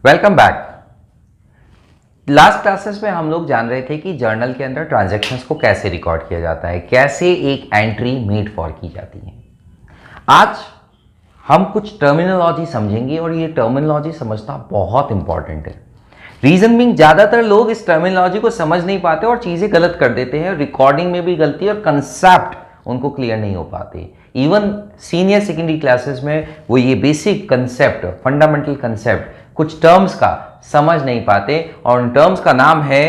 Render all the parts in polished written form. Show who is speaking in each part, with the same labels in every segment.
Speaker 1: Welcome back. Last classes में हम लोग जान रहे थे कि जर्नल के अंदर ट्रांजैक्शंस को कैसे रिकॉर्ड किया जाता है, कैसे एक एंट्री मेड फॉर की जाती है। आज हम कुछ टर्मिनोलॉजी समझेंगे और ये टर्मिनोलॉजी समझना बहुत इंपॉर्टेंट है। रीजन बीइंग ज़्यादातर लोग इस टर्मिनोलॉजी को समझ नहीं पाते और चीज़ें गलत कर देते हैं। रिकॉर्डिंग में भी गलती है और कंसेप्ट उनको क्लियर नहीं हो पाते। इवन सीनियर सेकेंडरी क्लासेस में वो ये बेसिक कंसेप्ट, फंडामेंटल कंसेप्ट, कुछ टर्म्स का समझ नहीं पाते और उन टर्म्स का नाम है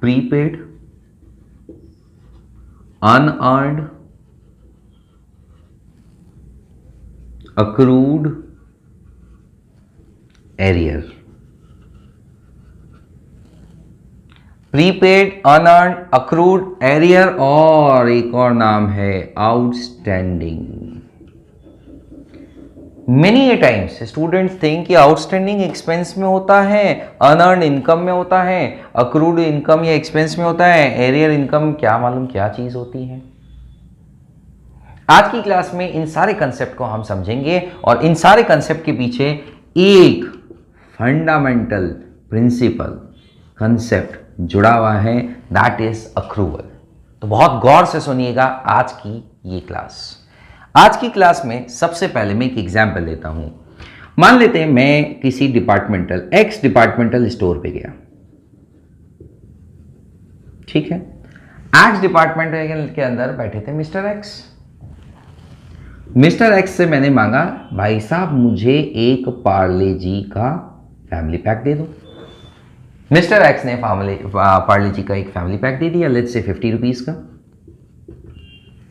Speaker 1: prepaid, unearned, accrued, arrear. Prepaid, unearned, accrued, arrear और एक और नाम है आउटस्टैंडिंग। मेनी ए टाइम्स स्टूडेंट्स थिंक कि आउटस्टैंडिंग एक्सपेंस में होता है, अनअर्न्ड इनकम में होता है, अक्रूड इनकम या एक्सपेंस में होता है, एरियर इनकम क्या मालूम क्या चीज होती है। आज की क्लास में इन सारे कंसेप्ट को हम समझेंगे और इन सारे कंसेप्ट के पीछे एक फंडामेंटल प्रिंसिपल कंसेप्ट जुड़ा हुआ है, दैट इज अक्रूवल। तो बहुत गौर से सुनिएगा आज की ये क्लास। आज की क्लास में सबसे पहले मैं एक एग्जाम्पल लेता हूं। मान लेते हैं मैं किसी डिपार्टमेंटल एक्स डिपार्टमेंटल स्टोर पे गया, ठीक है। एक्स डिपार्टमेंटल के अंदर बैठे थे मिस्टर एक्स। मिस्टर एक्स से मैंने मांगा, भाई साहब मुझे एक पार्ले जी का फैमिली पैक दे दो। मिस्टर एक्स ने पार्ले जी का एक फैमिली पैक दे दिया, लेट्स से 50 रुपीज का।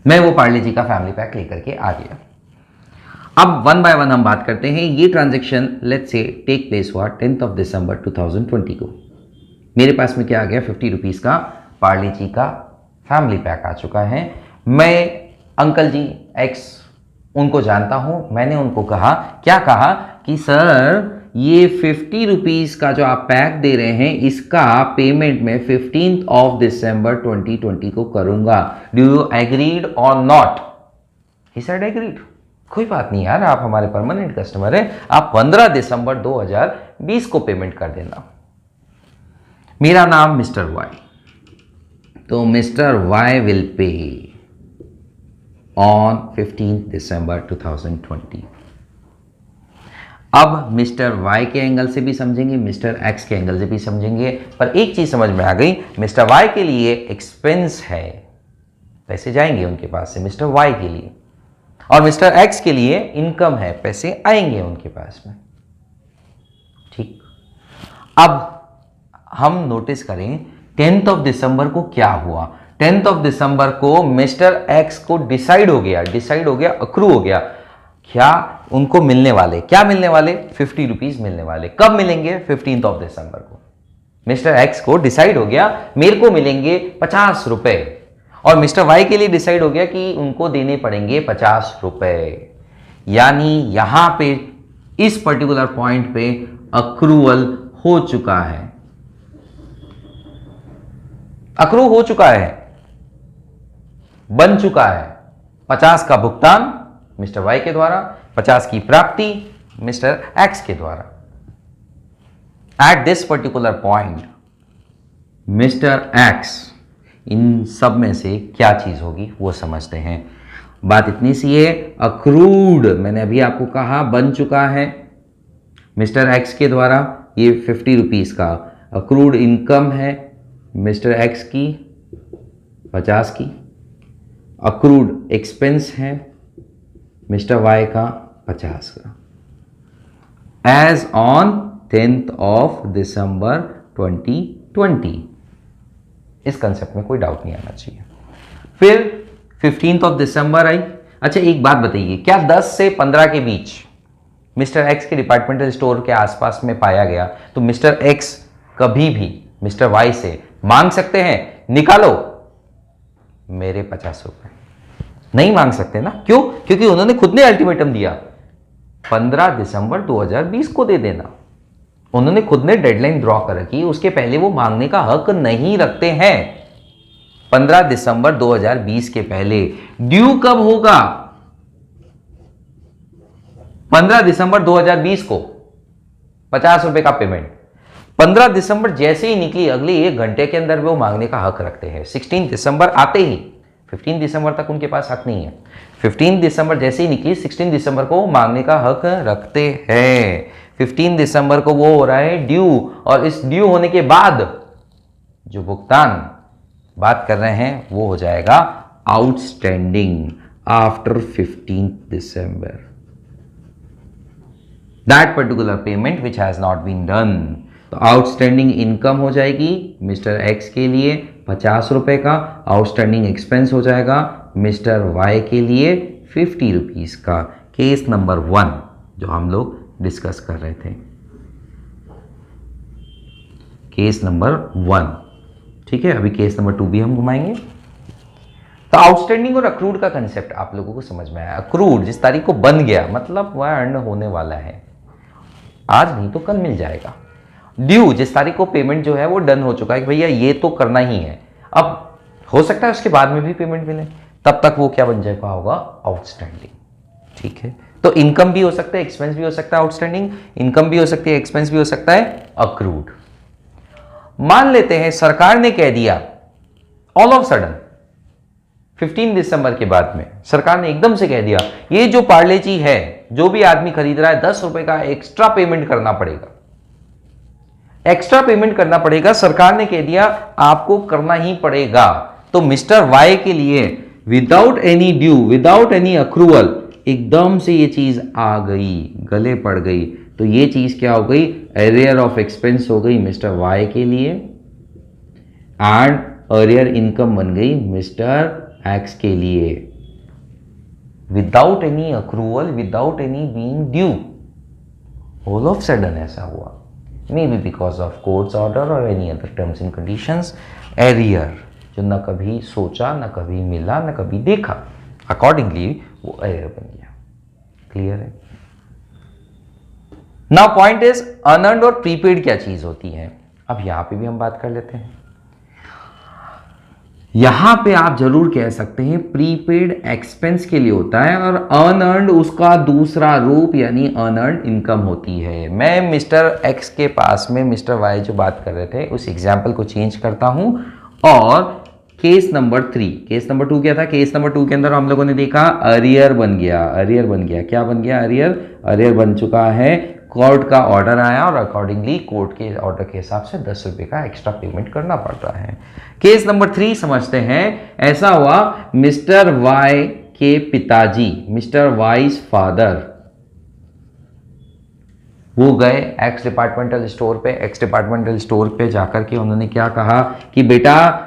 Speaker 1: मैं वो पार्ले जी का फैमिली पैक लेकर के आ गया। अब वन बाय वन हम बात करते हैं। ये transaction let's say take place हुआ 10th of December 2020 को। मेरे पास में क्या आ गया, 50 रुपीज का पार्ले जी का फैमिली पैक आ चुका है। मैं अंकल जी एक्स उनको जानता हूं। मैंने उनको कहा, क्या कहा कि सर ये 50 रुपीज का जो आप पैक दे रहे हैं इसका पेमेंट मैं 15th of December 2020 को करूंगा। डू यू एग्रीड और नॉट? He said agreed. कोई बात नहीं यार, आप हमारे परमानेंट कस्टमर हैं, आप 15 दिसंबर 2020 को पेमेंट कर देना। मेरा नाम मिस्टर वाई, तो mister Y will pay on 15th December 2020। अब मिस्टर वाई के एंगल से भी समझेंगे, मिस्टर एक्स के एंगल से भी समझेंगे, पर एक चीज समझ में आ गई, मिस्टर वाई के लिए एक्सपेंस है, पैसे जाएंगे उनके पास से मिस्टर वाई के लिए, और मिस्टर एक्स के लिए इनकम है, पैसे आएंगे उनके पास में, ठीक। अब हम नोटिस करें 10th of December को क्या हुआ। 10th of December को मिस्टर एक्स को डिसाइड हो गया, अक्रू हो गया, क्या उनको मिलने वाले, क्या मिलने वाले, 50 रुपीज मिलने वाले। कब मिलेंगे? 15th of December को। मिस्टर एक्स को डिसाइड हो गया मेरे को मिलेंगे 50 रुपए, और मिस्टर वाई के लिए डिसाइड हो गया कि उनको देने पड़ेंगे 50 रुपए। यानी यहां पे इस पर्टिकुलर पॉइंट पे अक्रूवल हो चुका है, अक्रू हो चुका है, बन चुका है। 50 का भुगतान मिस्टर वाई के द्वारा, 50 की प्राप्ति मिस्टर एक्स के द्वारा। At this particular point mister X इन सब में से क्या चीज होगी वो समझते हैं। बात इतनी सी है, अक्रूड मैंने अभी आपको कहा बन चुका है मिस्टर एक्स के द्वारा, ये 50 रुपीज का अक्रूड इनकम है मिस्टर एक्स की 50 की, अक्रूड एक्सपेंस है मिस्टर वाई का 50 का, as on 10th of December 2020। इस कंसेप्ट में कोई डाउट नहीं आना चाहिए। फिर 15th of December आई। अच्छा एक बात बताइए, क्या 10 से 15 के बीच मिस्टर एक्स के डिपार्टमेंटल स्टोर के आसपास में पाया गया तो मिस्टर एक्स कभी भी मिस्टर वाई से मांग सकते हैं, निकालो मेरे 50 रुपए? नहीं मांग सकते ना। क्यों? क्योंकि उन्होंने खुद ने अल्टीमेटम दिया 15 दिसंबर 2020 को दे देना। उन्होंने खुद ने डेडलाइन ड्रॉ कर रखी, उसके पहले वो मांगने का हक नहीं रखते हैं। 15 दिसंबर 2020 के पहले ड्यू कब होगा? 15 दिसंबर 2020 को ₹50 का पेमेंट 15 दिसंबर जैसे ही निकली, अगले 1 घंटे के अंदर वो मांगने का हक रखते हैं। 16 दिसंबर आते ही, 15 दिसंबर तक उनके पास हक नहीं है, 15 दिसंबर जैसे ही निकली 16 दिसंबर को मांगने का हक रखते हैं। 15 दिसंबर को वो हो रहा है ड्यू, और इस ड्यू होने के बाद जो भुगतान बात कर रहे हैं वो हो जाएगा outstanding after 15 December, that particular payment which has not been done. तो आउटस्टैंडिंग इनकम हो जाएगी मिस्टर एक्स के लिए ₹50 का, आउटस्टैंडिंग एक्सपेंस हो जाएगा मिस्टर वाई के लिए ₹50 का। केस नंबर 1 जो हम लोग डिस्कस कर रहे थे, केस नंबर 1, ठीक है। अभी केस नंबर 2 भी हम घुमाएंगे। तो आउटस्टैंडिंग और अक्रूड का कंसेप्ट आप लोगों को समझ में आया। अक्रूड जिस तारीख को बन गया, मतलब वह अर्न होने वाला है, आज नहीं तो कल मिल जाएगा। ड्यू जिस तारीख को पेमेंट जो है वो डन हो चुका है कि भैया ये तो करना ही है, अब हो सकता है उसके बाद में भी पेमेंट मिले, तब तक वो क्या बन जाएगा, होगा आउटस्टैंडिंग, ठीक है। तो इनकम भी हो सकता है, एक्सपेंस भी हो सकता है, आउटस्टैंडिंग इनकम भी हो सकती है, एक्सपेंस भी हो सकता है, अक्रूड। मान लेते हैं सरकार ने कह दिया ऑल ऑफ सडन 15 दिसंबर के बाद में सरकार ने एकदम से कह दिया ये जो पार्ले जी है, जो भी आदमी खरीद रहा है ₹10 का एक्स्ट्रा पेमेंट करना पड़ेगा, एक्स्ट्रा पेमेंट करना पड़ेगा, सरकार ने कह दिया आपको करना ही पड़ेगा। तो मिस्टर वाई के लिए without any due, without any accrual, एकदम से ये चीज आ गई, गले पड़ गई, तो ये चीज क्या हो गई, एरियर ऑफ एक्सपेंस हो गई मिस्टर वाई के लिए, एंड एरियर इनकम बन गई मिस्टर एक्स के लिए, without any accrual, without any being due, all of sudden ऐसा हुआ, may be because of courts order और any other terms and conditions, arrear जो न कभी सोचा, न कभी मिला, न कभी देखा, अकॉर्डिंगली वो एरियर बन गया। क्लियर है? नाउ पॉइंट इज अनअर्न्ड और प्रीपेड क्या चीज होती है, अब यहां पे भी हम बात कर लेते हैं। यहां पे आप जरूर कह सकते हैं प्रीपेड एक्सपेंस के लिए होता है और अनअर्न्ड उसका दूसरा रूप यानी अनअर्न्ड इनकम होती है। मैं मिस्टर एक्स के पास में मिस्टर वाई जो बात कर रहे थे उस एग्जाम्पल को चेंज करता हूं, और केस नंबर 3, केस नंबर 2 क्या था, केस नंबर 2 के अंदर हम लोगों ने देखा अरियर बन गया, अरियर बन गया, क्या बन गया, अरियर, अरियर बन चुका है, कोर्ट का ऑर्डर आया और अकॉर्डिंगली कोर्ट के ऑर्डर के हिसाब से ₹10 का एक्स्ट्रा पेमेंट करना पड़ रहा है। केस नंबर 3 समझते हैं। ऐसा हुआ मिस्टर वाई के पिताजी, मिस्टर वाइज फादर, वो गए एक्स डिपार्टमेंटल स्टोर पे जाकर के उन्होंने क्या कहा कि बेटा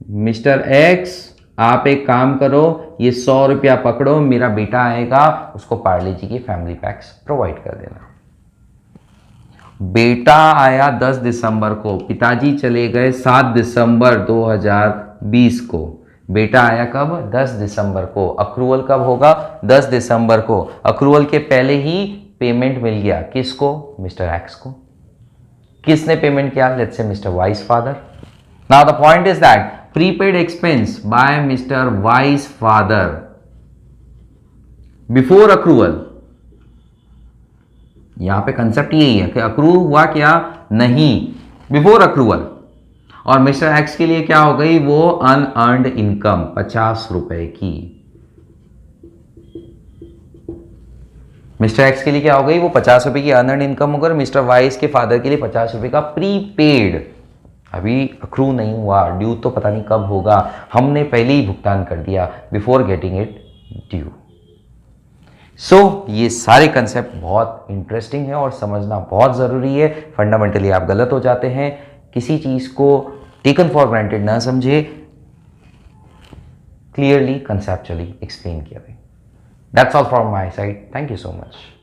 Speaker 1: मिस्टर एक्स आप एक काम करो, ये ₹100 पकड़ो, मेरा बेटा आएगा उसको पार्ले जी की फैमिली पैक्स प्रोवाइड कर देना। बेटा आया 10 दिसंबर को, पिताजी चले गए 7 दिसंबर 2020 को, बेटा आया कब, 10 दिसंबर को। अक्रूवल कब होगा, 10 दिसंबर को। अक्रूवल के पहले ही पेमेंट मिल गया, किसको, मिस्टर एक्स को। किसने पेमेंट किया, let's say mister Y's father. Now the point is that prepaid expense by mister Y's father before accrual, यहां पे कंसेप्ट यही है कि अक्रूव हुआ क्या, नहीं, बिफोर अक्रूवल। और मिस्टर एक्स के लिए क्या हो गई, वो अनअर्न्ड इनकम ₹50 की। मिस्टर एक्स के लिए क्या हो गई, वो ₹50 की अनअर्न्ड इनकम होकर मिस्टर वाइस के फादर के लिए ₹50 का प्रीपेड, अभी अक्रू नहीं हुआ, ड्यू तो पता नहीं कब होगा, हमने पहले ही भुगतान कर दिया बिफोर गेटिंग इट ड्यू। सो ये सारे कंसेप्ट बहुत इंटरेस्टिंग है और समझना बहुत ज़रूरी है। फंडामेंटली आप गलत हो जाते हैं, किसी चीज़ को टेकन फॉर ग्रांटेड ना समझे, क्लियरली कंसेप्चुअली एक्सप्लेन किया। That's all from my side, thank you so much.